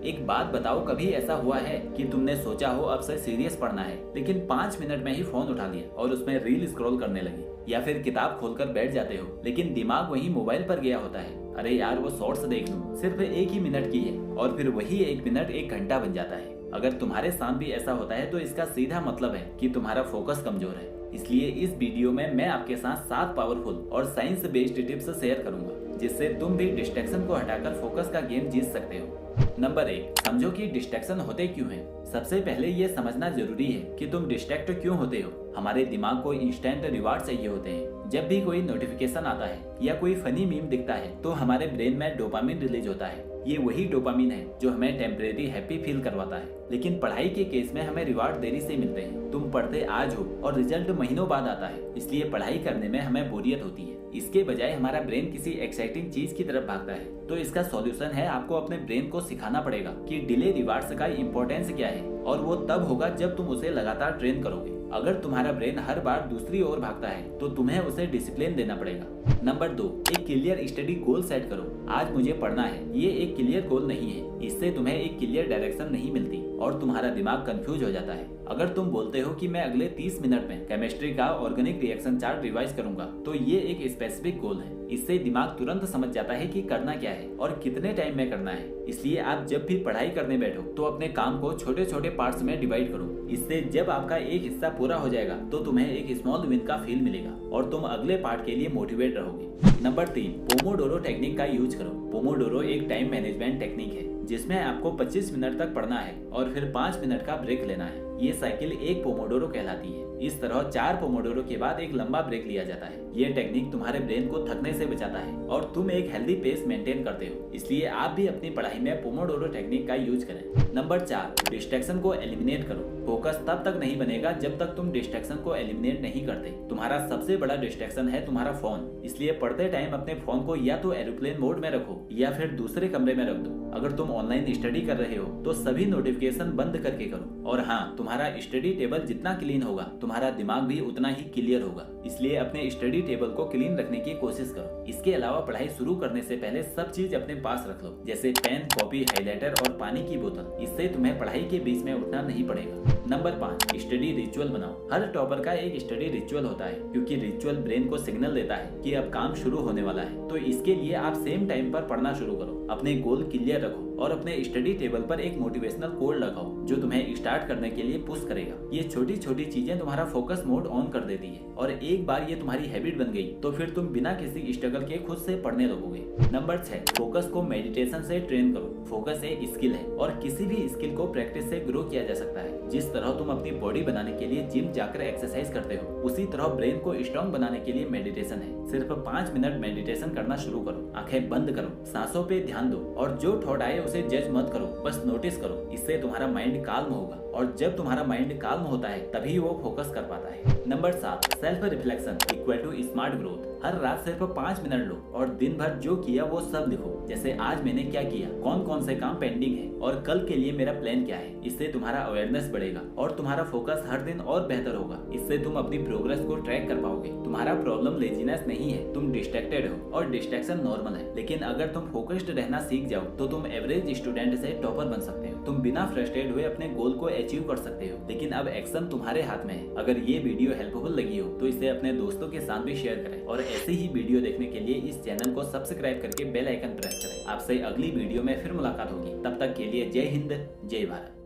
एक बात बताओ, कभी ऐसा हुआ है कि तुमने सोचा हो अब से सीरियस पढ़ना है, लेकिन 5 मिनट में ही फोन उठा लिया और उसमें रील स्क्रॉल करने लगी, या फिर किताब खोलकर बैठ जाते हो लेकिन दिमाग वही मोबाइल पर गया होता है। अरे यार वो शॉर्ट्स देख लूं, सिर्फ 1 ही मिनट की है, और फिर वही 1 मिनट 1 घंटा बन जाता है। अगर तुम्हारे साथ भी ऐसा होता है तो इसका सीधा मतलब है कि तुम्हारा फोकस कमजोर है। इसलिए इस वीडियो में मैं आपके साथ 7 पावरफुल और साइंस बेस्ड टिप्स शेयर करूंगा, जिससे तुम भी डिस्ट्रैक्शन को हटाकर फोकस का गेम जीत सकते हो। नंबर 1, समझो कि डिस्ट्रैक्शन होते क्यों हैं। सबसे पहले ये समझना जरूरी है कि तुम डिस्ट्रैक्ट क्यों होते हो। हमारे दिमाग को इंस्टेंट रिवार्ड चाहिए होते हैं। जब भी कोई नोटिफिकेशन आता है या कोई फनी मीम दिखता है तो हमारे ब्रेन में डोपामिन रिलीज होता है। ये वही डोपामिन है जो हमें टेम्परेरी हैप्पी फील करवाता है। लेकिन पढ़ाई के केस में हमें रिवार्ड देरी से मिलते हैं। तुम पढ़ते आज हो और रिजल्ट महीनों बाद आता है, इसलिए पढ़ाई करने में हमें बोरियत होती है। इसके बजाय हमारा ब्रेन किसी एक्साइटिंग चीज की तरफ भागता है। तो इसका सॉल्यूशन है आपको अपने ब्रेन को सिखाना पड़ेगा कि डिले रिवार्ड्स का इंपॉर्टेंस क्या है, और वो तब होगा जब तुम उसे लगातार ट्रेन करोगे। अगर तुम्हारा ब्रेन हर बार दूसरी ओर भागता है तो तुम्हें उसे डिसिप्लिन देना पड़ेगा। नंबर 2, एक क्लियर स्टडी गोल सेट करो। आज मुझे पढ़ना है, ये एक क्लियर गोल नहीं है। इससे तुम्हें एक क्लियर डायरेक्शन नहीं मिलती और तुम्हारा दिमाग कंफ्यूज हो जाता है। अगर तुम बोलते हो कि मैं अगले 30 मिनट में केमिस्ट्री का ऑर्गेनिक रिएक्शन चार्ट रिवाइज करूंगा, तो ये एक स्पेसिफिक गोल है। इससे दिमाग तुरंत समझ जाता है कि करना क्या है और कितने टाइम में करना है। इसलिए आप जब भी पढ़ाई करने बैठो तो अपने काम को छोटे छोटे पार्ट्स में डिवाइड करो। इससे जब आपका एक हिस्सा पूरा हो जाएगा तो तुम्हें एक स्मॉल विन का फील मिलेगा और तुम अगले पार्ट के लिए मोटिवेट रहोगे। नंबर 3, पोमोडोरो टेक्निक का यूज करो। पोमोडोरो एक टाइम मैनेजमेंट टेक्निक है जिसमें आपको 25 मिनट तक पढ़ना है और फिर 5 मिनट का ब्रेक लेना है। ये साइकिल एक पोमोडोरो कहलाती है। इस तरह 4 पोमोडोरो के बाद एक लंबा ब्रेक लिया जाता है। ये टेक्निक तुम्हारे ब्रेन को थकने से बचाता है और तुम एक हेल्दी पेस मेंटेन करते हो। इसलिए आप भी अपनी पढ़ाई में पोमोडोरो टेक्निक का यूज करें। नंबर 4, डिस्ट्रैक्शन को एलिमिनेट करो। फोकस तब तक नहीं बनेगा जब तक तुम डिस्ट्रैक्शन को एलिमिनेट नहीं करते। तुम्हारा सबसे बड़ा डिस्ट्रैक्शन है तुम्हारा फोन। इसलिए पढ़ते टाइम अपने फोन को या तो एरोप्लेन मोड में रखो या फिर दूसरे कमरे में रख दो। अगर तुम ऑनलाइन स्टडी कर रहे हो तो सभी नोटिफिकेशन बंद करके करो। और हाँ, तुम्हारा स्टडी टेबल जितना क्लीन होगा तुम्हारा दिमाग भी उतना ही क्लियर होगा। इसलिए अपने स्टडी टेबल को क्लीन रखने की कोशिश करो। इसके अलावा पढ़ाई शुरू करने से पहले सब चीज अपने पास रख लो, जैसे पेन, कॉपी, हाइलाइटर और पानी की बोतल। इससे तुम्हें पढ़ाई के बीच में उठना नहीं पड़ेगा। नंबर 5, स्टडी रिचुअल बनाओ। हर टॉपर का एक स्टडी रिचुअल होता है, क्योंकि रिचुअल ब्रेन को सिग्नल देता है कि अब काम शुरू होने वाला है। तो इसके लिए आप सेम टाइम पर पढ़ना शुरू करो, अपने गोल क्लियर रखो और अपने स्टडी टेबल पर एक मोटिवेशनल कोड लगाओ जो तुम्हें स्टार्ट करने के लिए पुश करेगा। ये छोटी छोटी चीजें तुम्हारा फोकस मोड ऑन कर देती है और एक बार ये तुम्हारी हैबिट बन गई तो फिर तुम बिना किसी स्ट्रगल के खुद से पढ़ने लगोगे। नंबर 6, फोकस को मेडिटेशन से ट्रेन करो। फोकस एक स्किल है और किसी भी स्किल को प्रैक्टिस से ग्रो किया जा सकता है। जिस तरह तुम अपनी बॉडी बनाने के लिए जिम जाकर एक्सरसाइज करते हो, उसी तरह ब्रेन को स्ट्रॉन्ग बनाने के लिए मेडिटेशन है। सिर्फ 5 मिनट मेडिटेशन करना शुरू करो। आंखें बंद करो, सांसों पे ध्यान दो और जो थॉट आए उसे जज मत करो, बस नोटिस करो। इससे तुम्हारा माइंड काल्म होगा और जब तुम्हारा माइंड काल्म होता है तभी वो फोकस कर पाता है। Number 7, self reflection equal to smart growth. हर रात सिर्फ 5 मिनट लो और दिन भर जो किया वो सब लिखो। जैसे आज मैंने क्या किया, कौन कौन से काम पेंडिंग है और कल के लिए मेरा प्लान क्या है। इससे तुम्हारा अवेयरनेस बढ़ेगा और तुम्हारा फोकस हर दिन और बेहतर होगा। इससे तुम अपनी प्रोग्रेस को ट्रैक कर पाओगे। तुम्हारा प्रॉब्लम लेजीनेस नहीं है, तुम डिस्ट्रैक्टेड हो और डिस्ट्रैक्शन नॉर्मल है। लेकिन अगर तुम फोकस्ड रहना सीख जाओ तो तुम एवरेज स्टूडेंट से टॉपर बन सकते हो। तुम बिना फ्रस्ट्रेट हुए अपने गोल को अचीव कर सकते हो। लेकिन अब एक्शन तुम्हारे हाथ में है। अगर ये वीडियो हेल्पफुल लगी हो तो इसे अपने दोस्तों के साथ भी शेयर करें और ऐसे ही वीडियो देखने के लिए इस चैनल को सब्सक्राइब करके बेल आइकन प्रेस करें। आपसे अगली वीडियो में फिर मुलाकात होगी। तब तक के लिए जय हिंद, जय भारत।